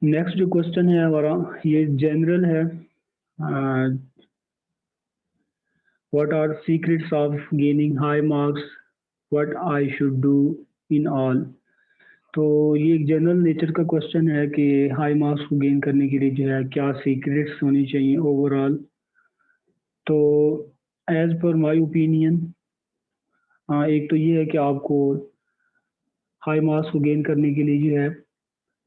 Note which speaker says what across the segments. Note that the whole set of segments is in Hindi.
Speaker 1: नेक्स्ट जो क्वेश्चन है हमारा ये जनरल है। What are secrets of gaining high marks, what I should do in all. तो ये एक जनरल नेचर का क्वेश्चन है कि हाई मार्क्स को गेन करने के लिए जो है क्या सीक्रेट्स होनी चाहिए ओवरऑल। तो एज पर माय ओपिनियन एक तो ये है कि आपको हाई मार्क्स को गेन करने के लिए जो है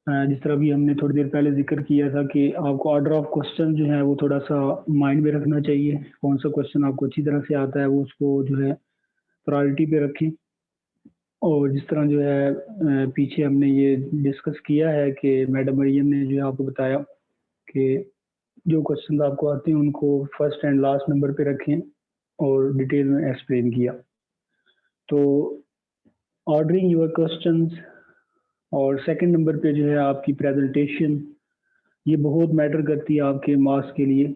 Speaker 1: जिस तरह भी हमने थोड़ी देर पहले जिक्र किया था कि आपको ऑर्डर ऑफ क्वेश्चन जो है वो थोड़ा सा माइंड में रखना चाहिए। कौन सा क्वेश्चन आपको अच्छी तरह से आता है वो उसको जो है प्रायोरिटी पे रखें। और जिस तरह जो है पीछे हमने ये डिस्कस किया है कि मैडम मरियम ने जो है आपको बताया कि जो क्वेश्चन आपको आते हैं उनको फर्स्ट एंड लास्ट नंबर पे रखें और डिटेल में एक्सप्लेन किया। तो ऑर्डरिंग योर क्वेश्चंस और सेकंड नंबर पे जो है आपकी प्रेजेंटेशन, ये बहुत मैटर करती है आपके मार्क्स के लिए,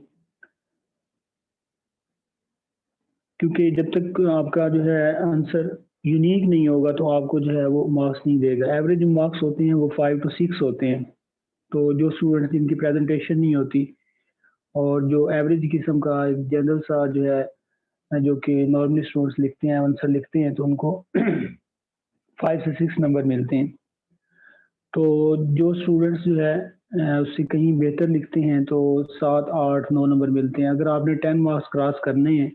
Speaker 1: क्योंकि जब तक आपका जो है आंसर यूनिक नहीं होगा तो आपको जो है वो मार्क्स नहीं देगा। एवरेज मार्क्स होते हैं वो 5 to 6 होते हैं। तो जो स्टूडेंट्स जिनकी प्रेजेंटेशन नहीं होती और जो एवरेज किस्म का जनरल सा जो है जो कि नॉर्मली स्टूडेंट्स लिखते हैं आंसर लिखते हैं तो उनको 5 से 6 नंबर मिलते हैं। तो जो स्टूडेंट्स जो है उससे कहीं बेहतर लिखते हैं तो 7, 8, 9 नंबर मिलते हैं। अगर आपने 10 मार्क्स क्रॉस करने हैं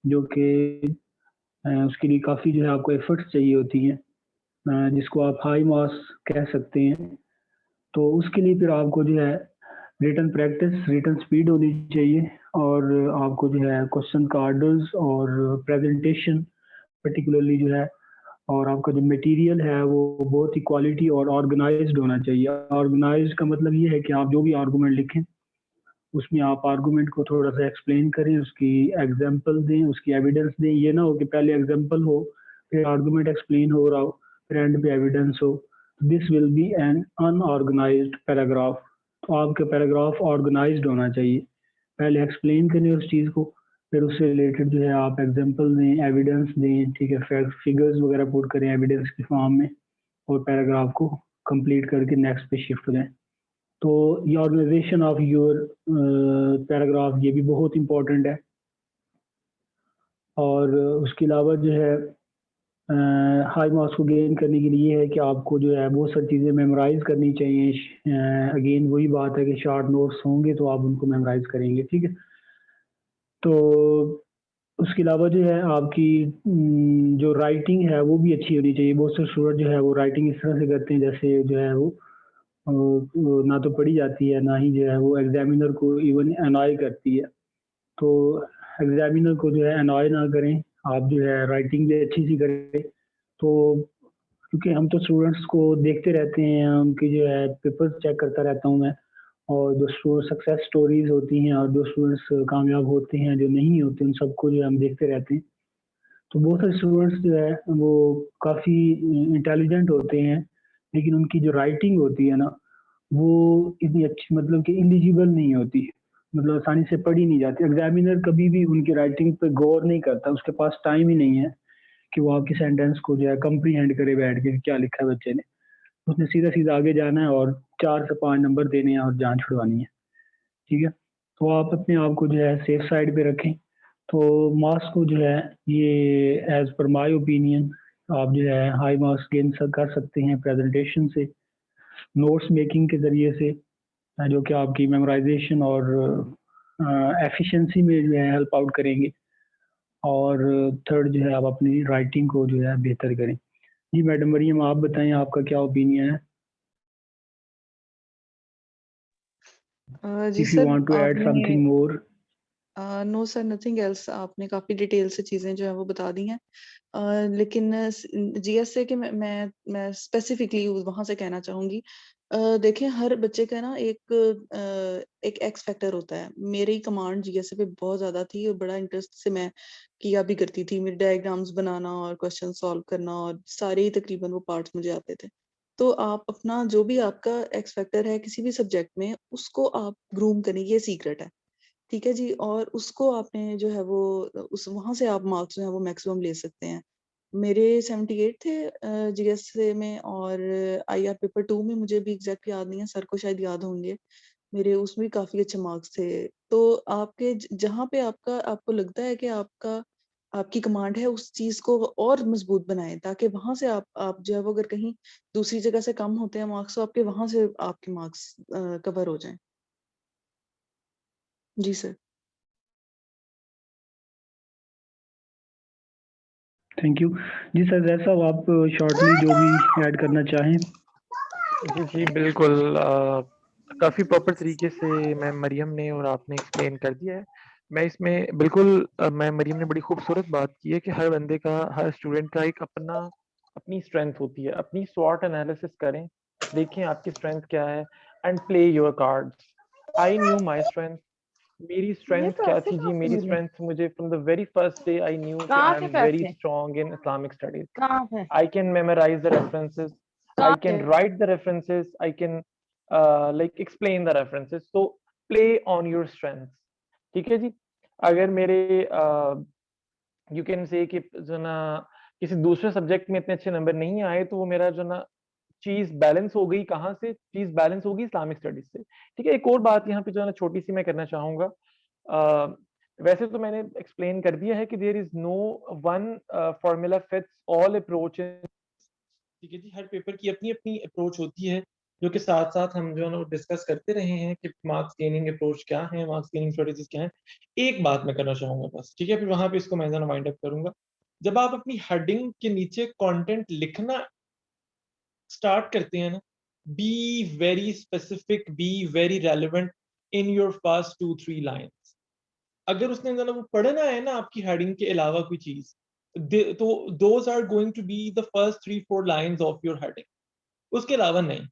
Speaker 1: जो कि उसके लिए काफ़ी जो है आपको एफर्ट्स चाहिए होती हैं, जिसको आप हाई मार्क्स कह सकते हैं। तो उसके लिए फिर आपको जो है रिटन प्रैक्टिस, रिटन स्पीड होनी चाहिए और आपको जो है क्वेश्चन का ऑर्डर्स और प्रेजेंटेशन पर्टिकुलरली जो है और आपका जो मटेरियल है वो बहुत ही क्वालिटी और ऑर्गेनाइज्ड होना चाहिए। ऑर्गेनाइज्ड का मतलब ये है कि आप जो भी आर्गूमेंट लिखें उसमें आप आर्गूमेंट को थोड़ा सा एक्सप्लेन करें, उसकी एग्जांपल दें, उसकी एविडेंस दें। ये ना हो कि पहले एग्जांपल हो फिर आर्गूमेंट एक्सप्लेन हो रहा हो फिर एंड पे एविडेंस हो। This will be an unorganized paragraph. तो आपका पैराग्राफ ऑर्गेनाइज्ड होना चाहिए। पहले एक्सप्लेन करें उस चीज़ को, फिर उससे रिलेटेड जो है आप एग्जांपल दें, एविडेंस दें, ठीक है, फैक्ट फिगर्स वगैरह पुट करें एविडेंस के फॉर्म में और पैराग्राफ को कंप्लीट करके नेक्स्ट पे शिफ्ट करें। तो ये ऑर्गेनाइजेशन ऑफ योर पैराग्राफ ये भी बहुत इम्पोर्टेंट है। और उसके अलावा जो है हाई मार्क्स को गेन करने के लिए है कि आपको जो है बहुत सारी चीज़ें मेमोराइज करनी चाहिए। अगेन वही बात है कि शॉर्ट नोट्स होंगे तो आप उनको मेमोराइज करेंगे, ठीक है। तो उसके अलावा जो है आपकी जो राइटिंग है वो भी अच्छी होनी चाहिए। बहुत से स्टूडेंट जो है वो राइटिंग इस तरह से करते हैं जैसे जो है वो ना तो पढ़ी जाती है ना ही जो है वो एग्जामिनर को इवन अनॉय करती है। तो एग्जामिनर को जो है अनॉय ना करें, आप जो है राइटिंग भी अच्छी सी करें। तो क्योंकि हम तो स्टूडेंट्स को देखते रहते हैं, उनकी जो है पेपर चेक करता रहता हूँ मैं, और जो सक्सेस स्टोरीज होती हैं और जो स्टूडेंट्स कामयाब होते हैं जो नहीं होते उन सबको जो है हम देखते रहते हैं। तो बहुत सारे स्टूडेंट्स जो है वो काफ़ी इंटेलिजेंट होते हैं लेकिन उनकी जो राइटिंग होती है ना वो इतनी अच्छी मतलब कि इलिजिबल नहीं होती, मतलब आसानी से पढ़ी नहीं जाती। एग्जामिनर कभी भी उनकी राइटिंग पे गौर नहीं करता, उसके पास टाइम ही नहीं है कि वो आपके सेंटेंस को जो है कंप्रीहेंड करे बैठ के क्या लिखा है बच्चे ने। उसने सीधा सीधा आगे जाना है और 4 से 5 नंबर देने हैं और जान छुड़वानी है, ठीक है। तो आप अपने आप को जो है सेफ साइड पे रखें। तो मार्क्स को जो है ये एज पर माय ओपिनियन आप जो है हाई मार्क्स गेन कर सकते हैं प्रेजेंटेशन से, नोट्स मेकिंग के ज़रिए से, जो कि आपकी मेमोराइजेशन और एफिशिएंसी में जो है हेल्प आउट करेंगे। और थर्ड जो है आप अपनी राइटिंग को जो है बेहतर करें। जी मैडम मरियम आप बताएं आपका क्या ओपिनियन है,
Speaker 2: जी
Speaker 1: if you
Speaker 2: sir,
Speaker 1: want to add
Speaker 2: आपने
Speaker 1: something more.
Speaker 2: No sir, nothing else. आपने काफ़ी डिटेल से चीज़ें जो है वो बता दी हैं। लेकिन जीएसए के मैं स्पेसिफिकली वहाँ से कहना चाहूँगी। देखें, हर बच्चे का ना एक एक्स फैक्टर होता है। मेरी कमांड जीएसए पे बहुत ज़्यादा थी और बड़ा इंटरेस्ट से मैं किया भी करती थी। मेरे डायग्राम्स बनाना और क्वेश्चन सॉल्व करना और सारे ही तकरीबन वो पार्ट्स मुझे आते थे। तो आप अपना जो भी आपका एक्स फैक्टर है किसी भी सब्जेक्ट में, उसको आप ग्रूम करें, ये सीक्रेट है। ठीक है जी। और उसको आपने जो है वो उस वहाँ से आप मार्क्स जो है वो मैक्सिमम ले सकते हैं। मेरे 78 थे जीएस में, और आईआर पेपर 2 में मुझे भी एग्जैक्ट याद नहीं है, सर को शायद याद होंगे, मेरे उसमें भी काफी अच्छे मार्क्स थे। तो आपके जहाँ पे आपको लगता है कि आपकी कमांड है, उस चीज को और मजबूत बनाएं, ताकि वहां से आप जो है वो अगर कहीं दूसरी जगह से कम होते हैं मार्क्स, तो आपके वहां से आपके मार्क्स कवर हो जाएं। जी सर।
Speaker 1: Thank you. जी सर, जैसा आप शॉर्टली जो भी ऐड करना चाहें।
Speaker 3: जी जी बिल्कुल। काफ़ी प्रॉपर तरीके से मैम मरियम ने और आपने एक्सप्लेन कर दिया है। मैं इसमें बिल्कुल मैम मरियम ने बड़ी खूबसूरत बात की है कि हर बंदे का, हर स्टूडेंट का एक अपनी स्ट्रेंथ होती है। अपनी स्वॉट एनालिसिस करें, देखें आपकी स्ट्रेंथ क्या है, and play your cards. I knew my strength. मेरी स्ट्रेंथ क्या थी जी? मेरी स्ट्रेंथ, मुझे from the very first day I knew कि I am very strong in Islamic studies. I can memorize the references. I can write the references. I can like explain the references. So play on your strengths. ठीक है जी। अगर मेरे यू कैन से कि जो ना किसी दूसरे सब्जेक्ट में इतने अच्छे नंबर नहीं आए, तो वो मेरा जो ना चीज बैलेंस हो गई, कहाँ से चीज बैलेंस होगी? इस्लामिक स्टडीज से। ठीक है। एक और बात यहाँ पे जो है ना छोटी सी मैं करना चाहूंगा। वैसे तो मैंने एक्सप्लेन कर दिया है कि there is no one formula fits all approach. ठीक है जी। हर पेपर की अपनी अपनी अप्रोच होती है, जो कि साथ साथ हम जो है ना डिस्कस करते रहे हैं कि मार्क्स गेनिंग अप्रोच क्या है, मार्क्स गेनिंग स्ट्रेटेजीज क्या है। एक बात मैं करना चाहूंगा बस, ठीक है, फिर वहां पे इसको मैं जो वाइंड अप करूंगा। जब आप अपनी हेडिंग के नीचे कंटेंट लिखना स्टार्ट करते हैं ना, be very specific, be very relevant in your first 2-3 lines. अगर उसने जो है ना वो पढ़ना है ना आपकी हेडिंग के अलावा कोई चीज, तो those are going to be the first 3-4 lines of your heading, उसके अलावा नहीं।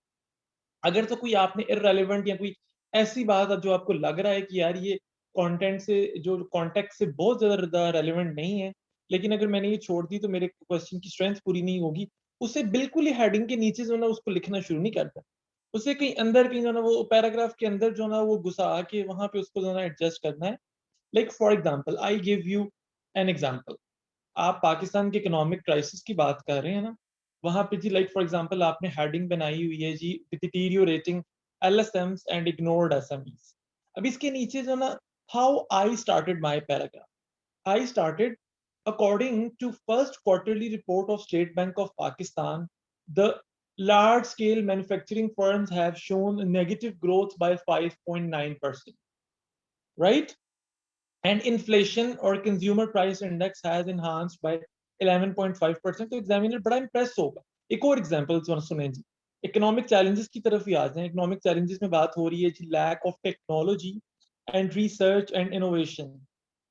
Speaker 3: अगर तो कोई आपने इररेलेवेंट या कोई ऐसी बात जो आपको लग रहा है कि यार ये कंटेंट से, जो कॉन्टेक्स्ट से बहुत ज्यादा रेलेवेंट नहीं है, लेकिन अगर मैंने ये छोड़ दी तो मेरे क्वेश्चन की स्ट्रेंथ पूरी नहीं होगी, उसे बिल्कुल ही हेडिंग के नीचे जो ना उसको लिखना शुरू नहीं करता। उसे कहीं अंदर, कहीं जो ना वो पैराग्राफ के अंदर जो ना वो घुसा के वहां पे उसको जो ना एडजस्ट करना है। Like for example, I give you an example. आप पाकिस्तान के इकोनॉमिक क्राइसिस की बात कर रहे हैं ना, वहां पे जी लाइक फॉर एग्जांपल आपने हेडिंग बनाई हुई है जी, डिटीरियोरेटिंग एलएसएम्स एंड इग्नोर्ड एसएमईज। अब इसके नीचे जो ना, how I started my paragraph, I started according to first quarterly report of State Bank of Pakistan, the large scale manufacturing firms have shown negative growth by 5.9%, right? And inflation or consumer price index has enhanced by 11.5%। तो एग्जामिनर बड़ा इंप्रेस होगा। एक और एग्जांपल सुने जी, इकोनॉमिक चैलेंजेस की तरफ ही आ जाए। इकोनॉमिक चैलेंजेस में बात हो रही है जी, lack of technology and research and innovation.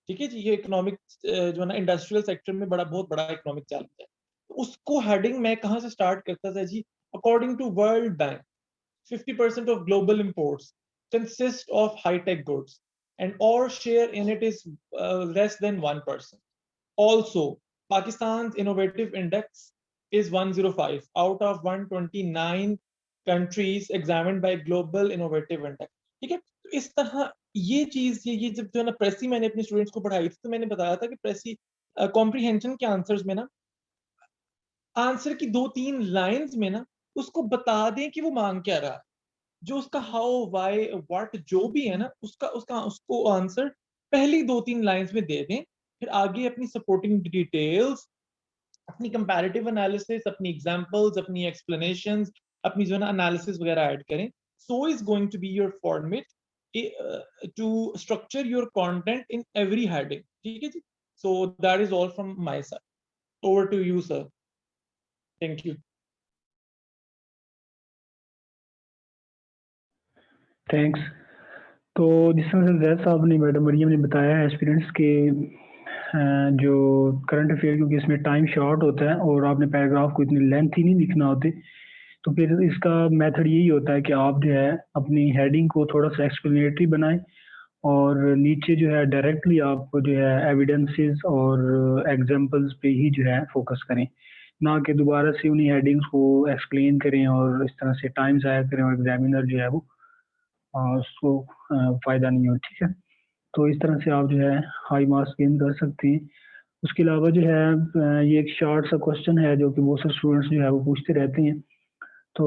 Speaker 3: ठीक है जी, ये इकोनॉमिक जो है ना इंडस्ट्रियल सेक्टर में बहुत बड़ा इकोनॉमिक चैलेंज है। तो उसको हेडिंग मैं कहाँ से स्टार्ट करता था जी? According to World Bank, 50% of global imports consist of high-tech goods, and our share in it is less than 1%. Also, Pakistan's innovative index is 105 out of 129 countries examined by Global Innovative Index। ठीक है। तो इस तरह ये चीज, ये जब जो है ना प्रेसी मैंने अपने स्टूडेंट्स को पढ़ाई थी, तो मैंने बताया था कि प्रेसी कॉम्प्रीहेंशन के आंसर्स में ना, आंसर की 2-3 लाइंस में ना उसको बता दें कि वो मांग क्या रहा है। जो उसका हाउ वाई व्हाट जो भी है ना, उसका उसका उसको आंसर पहली 2-3 लाइंस में दे दें। फिर आगे अपनी सपोर्टिंग डिटेल्स, अपनी कंपैरेटिव एनालिसिस, अपनी एग्जांपल्स, अपनी एक्सप्लेनेशंस, अपनी जो है ना एनालिसिस वगैरह ऐड करें। So is going to be your format to structure your content in every heading. ठीक है जी। So that is all from my side. Over to you sir. Thank you.
Speaker 1: Thanks. तो जिस तरह से जैद साहब ने, मैडम मरियम ने बताया है एस्पिरेंट्स के जो करंट अफेयर, क्योंकि इसमें टाइम शॉर्ट होता है और आपने पैराग्राफ को इतनी लेंथ ही नहीं लिखना होते, तो फिर इसका मेथड यही होता है कि आप जो है अपनी हेडिंग को थोड़ा सा एक्सप्लेनेटरी बनाएं और नीचे जो है डायरेक्टली आप जो है एविडेंसेस और एग्जांपल्स पे ही जो है फोकस करें, ना कि दोबारा से उन्हीं हेडिंग्स को एक्सप्लेन करें और इस तरह से टाइम ज़ाया करें और एग्जामिनर जो है वो उसको फ़ायदा नहीं हो। ठीक है। तो इस तरह से आप जो है हाई मार्क्स गेन कर सकते हैं। उसके अलावा जो है ये एक शॉर्ट सा क्वेश्चन है जो कि बहुत से स्टूडेंट्स जो है वो पूछते रहते हैं। तो